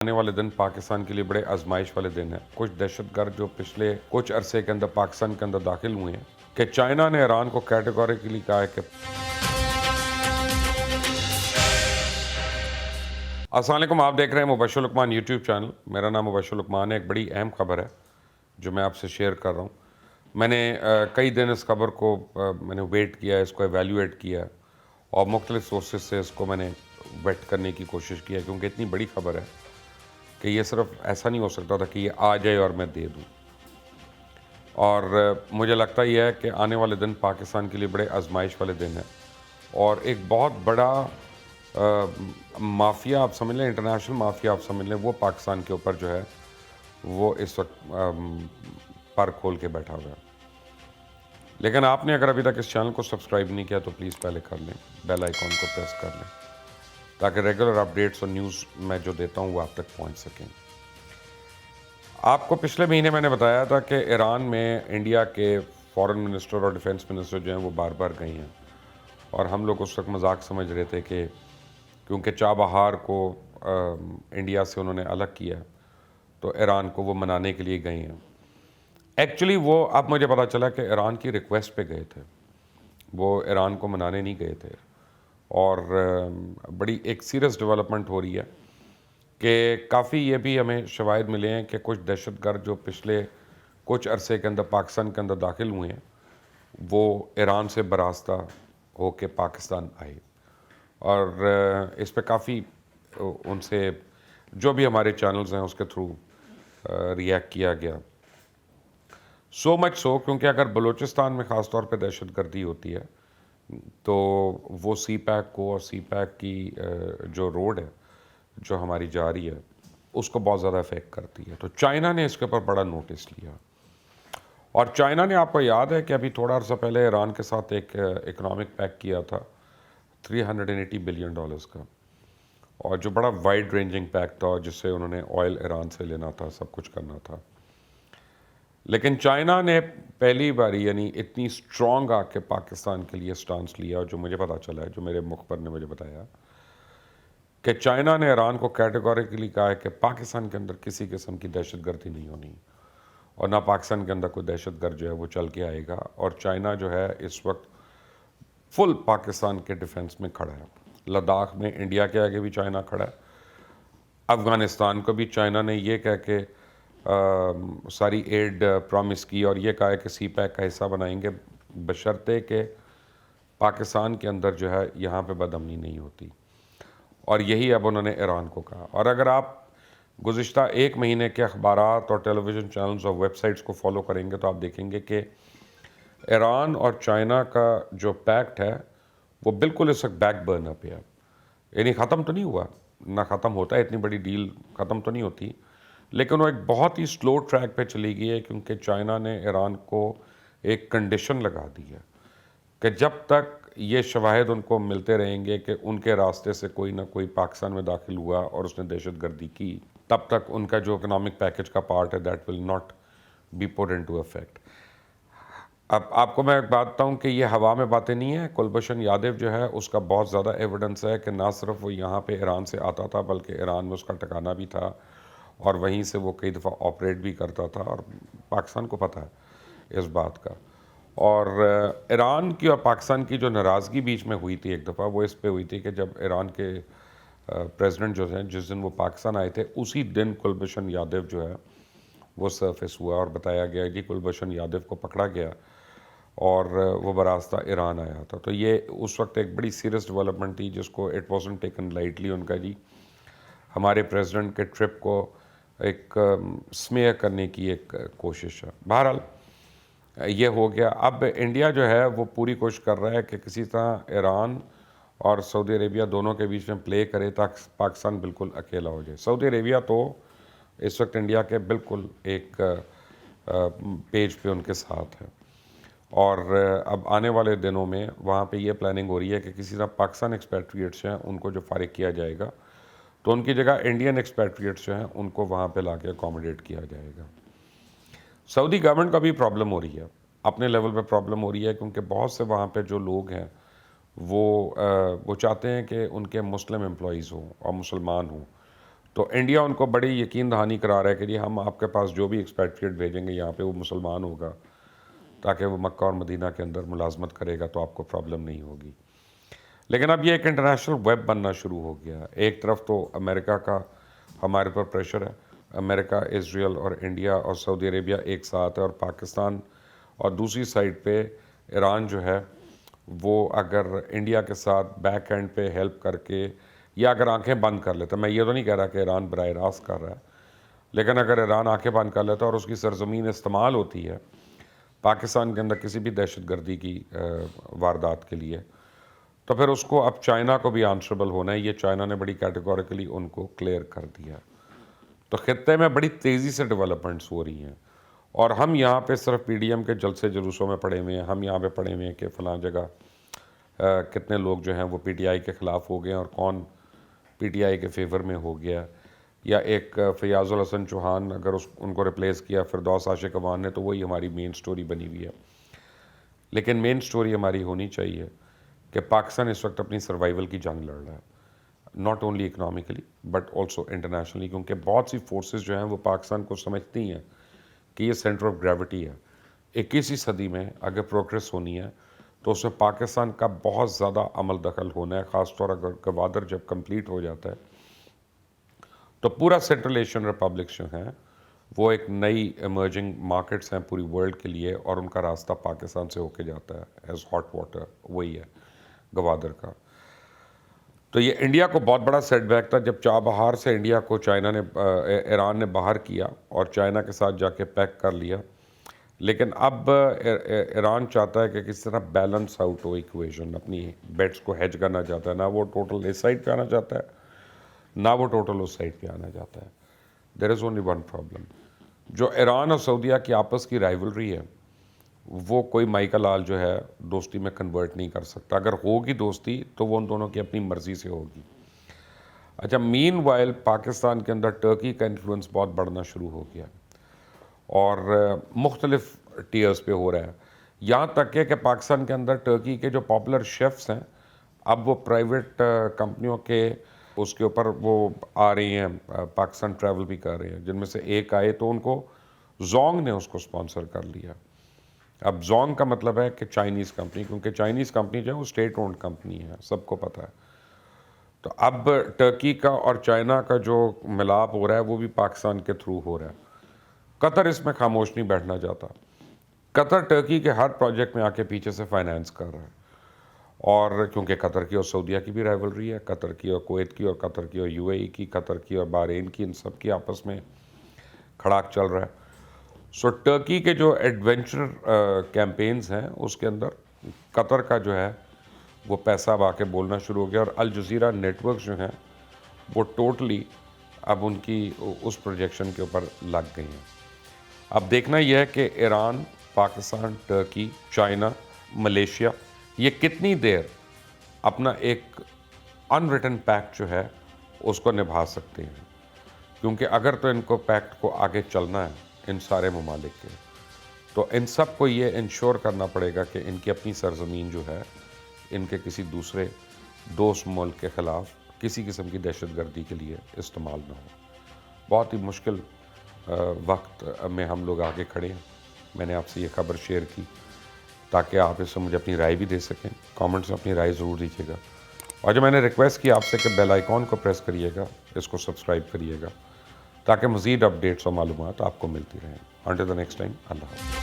آنے والے دن پاکستان کے لیے بڑے آزمائش والے دن ہیں۔ کچھ دہشت گرد جو پچھلے کچھ عرصے کے اندر پاکستان کے اندر داخل ہوئے ہیں کہ چائنا نے ایران کو کیٹیگوریکلی کہا ہے کہ السلام علیکم، آپ دیکھ رہے ہیں مبشر لقمان یوٹیوب چینل۔ میرا نام مبشر لقمان ہے۔ ایک بڑی اہم خبر ہے جو میں آپ سے شیئر کر رہا ہوں۔ میں نے کئی دن اس خبر کو میں نے ویٹ کیا ہے، اس کو ایویلیویٹ کیا اور مختلف سورسز سے اس کو میں نے ویٹ کرنے کی کوشش کی ہے، کیونکہ اتنی بڑی خبر ہے کہ یہ صرف ایسا نہیں ہو سکتا تھا کہ یہ آ جائے اور میں دے دوں۔ اور مجھے لگتا یہ ہے کہ آنے والے دن پاکستان کے لیے بڑے آزمائش والے دن ہیں، اور ایک بہت بڑا مافیا آپ سمجھ لیں، انٹرنیشنل مافیا آپ سمجھ لیں، وہ پاکستان کے اوپر جو ہے وہ اس وقت پر کھول کے بیٹھا ہوا ہے۔ لیکن آپ نے اگر ابھی تک اس چینل کو سبسکرائب نہیں کیا تو پلیز پہلے کر لیں، بیل آئیکن کو پریس کر لیں تاکہ ریگولر اپڈیٹس اور نیوز میں جو دیتا ہوں وہ آپ تک پہنچ سکیں۔ آپ کو پچھلے مہینے میں نے بتایا تھا کہ ایران میں انڈیا کے فارن منسٹر اور ڈیفنس منسٹر جو ہیں وہ بار بار گئے ہیں، اور ہم لوگ اس وقت مذاق سمجھ رہے تھے کہ کیونکہ چابہار کو انڈیا سے انہوں نے الگ کیا تو ایران کو وہ منانے کے لیے گئے ہیں۔ ایکچولی وہ اب مجھے پتا چلا کہ ایران کی ریکویسٹ پہ گئے تھے، وہ ایران کو منانے نہیں گئے تھے۔ اور بڑی ایک سیریس ڈیولپمنٹ ہو رہی ہے کہ کافی یہ بھی ہمیں شواہد ملے ہیں کہ کچھ دہشت گرد جو پچھلے کچھ عرصے کے اندر پاکستان کے اندر داخل ہوئے ہیں وہ ایران سے براستہ ہو کے پاکستان آئے، اور اس پہ کافی ان سے جو بھی ہمارے چینلز ہیں اس کے تھرو ریئیکٹ کیا گیا۔ سو مچ سو کیونکہ اگر بلوچستان میں خاص طور پہ دہشت گردی ہوتی ہے تو وہ سی پیک کو اور سی پیک کی جو روڈ ہے جو ہماری جا رہی ہے اس کو بہت زیادہ افیکٹ کرتی ہے۔ تو چائنا نے اس کے اوپر بڑا نوٹس لیا، اور چائنا نے، آپ کو یاد ہے کہ ابھی تھوڑا عرصہ پہلے ایران کے ساتھ ایک اکنامک پیک کیا تھا $380 بلین کا، اور جو بڑا وائڈ رینجنگ پیک تھا جس سے انہوں نے آئل ایران سے لینا تھا، سب کچھ کرنا تھا۔ لیکن چائنا نے پہلی باری یعنی اتنی اسٹرانگ آ کے پاکستان کے لیے سٹانس لیا، جو مجھے پتا چلا ہے، جو میرے مخبر نے مجھے بتایا کہ چائنا نے ایران کو کیٹیگوریکلی کہا ہے کہ پاکستان کے اندر کسی قسم کی دہشت گردی نہیں ہونی، اور نہ پاکستان کے اندر کوئی دہشت گرد جو ہے وہ چل کے آئے گا۔ اور چائنا جو ہے اس وقت فل پاکستان کے ڈیفنس میں کھڑا ہے۔ لداخ میں انڈیا کے آگے بھی چائنا کھڑا ہے، افغانستان کو بھی چائنا نے یہ کہہ کے ساری ایڈ پرومس کی اور یہ کہا ہے کہ سی پیک کا حصہ بنائیں گے، بشرطے کہ پاکستان کے اندر جو ہے یہاں پہ بدامنی نہیں ہوتی، اور یہی اب انہوں نے ایران کو کہا۔ اور اگر آپ گزشتہ ایک مہینے کے اخبارات اور ٹیلی ویژن چینلز اور ویب سائٹس کو فالو کریں گے تو آپ دیکھیں گے کہ ایران اور چائنا کا جو پیکٹ ہے وہ بالکل اس وقت بیک برنر پہ ہے، یعنی ختم تو نہیں ہوا، نہ ختم ہوتا ہے، اتنی بڑی ڈیل ختم تو نہیں ہوتی، لیکن وہ ایک بہت ہی سلو ٹریک پہ چلی گئی ہے، کیونکہ چائنا نے ایران کو ایک کنڈیشن لگا دی ہے کہ جب تک یہ شواہد ان کو ملتے رہیں گے کہ ان کے راستے سے کوئی نہ کوئی پاکستان میں داخل ہوا اور اس نے دہشت گردی کی، تب تک ان کا جو اکنامک پیکج کا پارٹ ہے that will not be put into effect. اب آپ کو میں ایک بات بتاؤں کہ یہ ہوا میں باتیں نہیں ہیں۔ کلبھوشن یادو جو ہے اس کا بہت زیادہ ایویڈنس ہے کہ نہ صرف وہ یہاں پہ ایران سے آتا تھا بلکہ ایران میں اس کا ٹھکانہ بھی تھا، اور وہیں سے وہ کئی دفعہ آپریٹ بھی کرتا تھا، اور پاکستان کو پتہ ہے اس بات کا۔ اور ایران کی اور پاکستان کی جو ناراضگی بیچ میں ہوئی تھی ایک دفعہ، وہ اس پہ ہوئی تھی کہ جب ایران کے پریزیڈنٹ جو ہیں جس دن وہ پاکستان آئے تھے اسی دن کلبھوشن یادو جو ہے وہ سرفیس ہوا، اور بتایا گیا کہ کلبھوشن یادو کو پکڑا گیا اور وہ براستہ ایران آیا تھا۔ تو یہ اس وقت ایک بڑی سیریس ڈیولپمنٹ تھی جس کو اٹ وازنٹ ٹیکن لائٹلی۔ ان کا جی ہمارے پریزیڈنٹ کے ٹرپ کو ایک سمیئر کرنے کی ایک کوشش ہے۔ بہرحال یہ ہو گیا۔ اب انڈیا جو ہے وہ پوری کوشش کر رہا ہے کہ کسی طرح ایران اور سعودی عربیہ دونوں کے بیچ میں پلے کرے تاکہ پاکستان بالکل اکیلا ہو جائے۔ سعودی عربیہ تو اس وقت انڈیا کے بالکل ایک پیج پہ ان کے ساتھ ہے، اور اب آنے والے دنوں میں وہاں پہ یہ پلاننگ ہو رہی ہے کہ کسی طرح پاکستان ایکسپیٹریٹس ہیں ان کو جو فارغ کیا جائے گا تو ان کی جگہ انڈین ایکسپیٹریٹس جو ہیں ان کو وہاں پہ لا کے اکوموڈیٹ کیا جائے گا۔ سعودی گورنمنٹ کا بھی پرابلم ہو رہی ہے، اپنے لیول پہ پرابلم ہو رہی ہے، کیونکہ بہت سے وہاں پہ جو لوگ ہیں وہ چاہتے ہیں کہ ان کے مسلم امپلائیز ہوں اور مسلمان ہوں، تو انڈیا ان کو بڑی یقین دہانی کرا رہا ہے کہ جی ہم آپ کے پاس جو بھی ایکسپیٹریٹ بھیجیں گے یہاں پہ وہ مسلمان ہوگا، تاکہ وہ مکہ اور مدینہ کے اندر ملازمت کرے گا تو آپ کو پرابلم نہیں ہوگی۔ لیکن اب یہ ایک انٹرنیشنل ویب بننا شروع ہو گیا۔ ایک طرف تو امریکہ کا ہمارے پر پریشر ہے، امریکہ، اسرائیل اور انڈیا اور سعودی عربیہ ایک ساتھ ہے، اور پاکستان، اور دوسری سائڈ پہ ایران جو ہے وہ اگر انڈیا کے ساتھ بیک اینڈ پہ ہیلپ کر کے، یا اگر آنکھیں بند کر لیتا، میں یہ تو نہیں کہہ رہا کہ ایران براہ راست کر رہا ہے، لیکن اگر ایران آنکھیں بند کر لیتا اور اس کی سرزمین استعمال ہوتی ہے پاکستان کے اندر کسی بھی دہشت گردی کی واردات کے لیے، تو پھر اس کو اب چائنا کو بھی آنسربل ہونا ہے۔ یہ چائنا نے بڑی کیٹیگوریکلی ان کو کلیئر کر دیا۔ تو خطے میں بڑی تیزی سے ڈیولپمنٹس ہو رہی ہیں، اور ہم یہاں پہ صرف پی ڈی ایم کے جلسے جلوسوں میں پڑے ہوئے ہیں، ہم یہاں پہ پڑے ہوئے ہیں کہ فلاں جگہ کتنے لوگ جو ہیں وہ پی ٹی آئی کے خلاف ہو گئے ہیں اور کون پی ٹی آئی کے فیور میں ہو گیا، یا ایک فیاض الحسن چوہان اگر ان کو ریپلیس کیا فردوس عاشق اوان نے، تو وہی ہماری مین سٹوری بنی ہوئی ہے۔ لیکن مین سٹوری ہماری ہونی چاہیے کہ پاکستان اس وقت اپنی سروائیول کی جنگ لڑ رہا ہے، not only economically but also internationally, کیونکہ بہت سی فورسز جو ہیں وہ پاکستان کو سمجھتی ہیں کہ یہ سینٹر آف گریوٹی ہے۔ 21ویں صدی میں اگر پروگریس ہونی ہے تو اس میں پاکستان کا بہت زیادہ عمل دخل ہونا ہے، خاص طور اگر گوادر جب کمپلیٹ ہو جاتا ہے تو پورا سینٹرل ایشین ریپبلکس جو ہیں وہ ایک نئی ایمرجنگ مارکیٹس ہیں پوری ورلڈ کے لیے، اور ان کا راستہ پاکستان سے ہو کے جاتا ہے ایز ہاٹ واٹر، وہی ہے گوادر کا۔ تو یہ انڈیا کو بہت بڑا سیٹ بیک تھا جب چابہار سے انڈیا کو ایران نے باہر کیا اور چائنا کے ساتھ جا کے پیک کر لیا۔ لیکن اب ایران چاہتا ہے کہ کس طرح بیلنس آؤٹ ہو ایکویشن، اپنی بیٹس کو ہیج کرنا چاہتا ہے، نہ وہ ٹوٹل اس سائڈ پہ آنا چاہتا ہے نہ وہ ٹوٹل اس سائڈ پہ آنا چاہتا ہے۔ دیر از اونلی ون پرابلم، جو ایران اور سعودیہ کی آپس کی رائیولری ہے وہ کوئی مائیکا لال جو ہے دوستی میں کنورٹ نہیں کر سکتا۔ اگر ہوگی دوستی تو وہ ان دونوں کی اپنی مرضی سے ہوگی۔ اچھا، مین وائل پاکستان کے اندر ٹرکی کا انفلوئنس بہت بڑھنا شروع ہو گیا اور مختلف ٹیئرز پہ ہو رہا ہے، یہاں تک کہ پاکستان کے اندر ٹرکی کے جو پاپولر شیفز ہیں اب وہ پرائیویٹ کمپنیوں کے اس کے اوپر وہ آ رہی ہیں، پاکستان ٹریول بھی کر رہے ہیں، جن میں سے ایک آئے تو ان کو زونگ نے اس کو سپانسر کر لیا۔ اب زونگ کا مطلب ہے کہ چائنیز کمپنی، کیونکہ چائنیز کمپنی جو ہے وہ اسٹیٹ اونڈ کمپنی ہے، سب کو پتہ ہے۔ تو اب ٹرکی کا اور چائنا کا جو ملاپ ہو رہا ہے وہ بھی پاکستان کے تھرو ہو رہا ہے۔ قطر اس میں خاموش نہیں بیٹھنا چاہتا، قطر ٹرکی کے ہر پروجیکٹ میں آ کے پیچھے سے فائنانس کر رہا ہے، اور کیونکہ قطر کی اور سعودیہ کی بھی رائیولری ہے، قطر کی اور کویت کی، اور قطر کی اور یو اے ای کی، قطر کی اور بحرین کی، ان سب کی آپس میں کھڑاک چل رہا ہے۔ سو ٹرکی کے جو ایڈونچر کیمپینز ہیں اس کے اندر قطر کا جو ہے وہ پیسہ اب آ کے بولنا شروع ہو گیا، اور الجزیرہ نیٹ ورکس جو ہیں وہ ٹوٹلی اب ان کی اس پروجیکشن کے اوپر لگ گئی ہیں۔ اب دیکھنا یہ ہے کہ Iran, Pakistan, Turkey, China, Malaysia یہ کتنی دیر اپنا ایک ان ریٹن پیکٹ جو ہے اس کو نبھا سکتے ہیں، کیونکہ اگر تو ان کو پیکٹ کو آگے چلنا ہے ان سارے ممالک کے، تو ان سب کو یہ انشور کرنا پڑے گا کہ ان کی اپنی سرزمین جو ہے ان کے کسی دوسرے دوست ملک کے خلاف کسی قسم کی دہشت گردی کے لیے استعمال نہ ہو۔ بہت ہی مشکل وقت میں ہم لوگ آگے کھڑے ہیں۔ میں نے آپ سے یہ خبر شیئر کی تاکہ آپ اس سے مجھے اپنی رائے بھی دے سکیں۔ کامنٹس میں اپنی رائے ضرور دیجیے گا، اور جو میں نے ریکویسٹ کی آپ سے کہ بیل آئیکن کو پریس کریے گا، اس کو سبسکرائب کریے گا تاکہ مزید اپڈیٹس اور معلومات آپ کو ملتی رہیں۔ انٹل دی نیکسٹ ٹائم، اللہ حافظ۔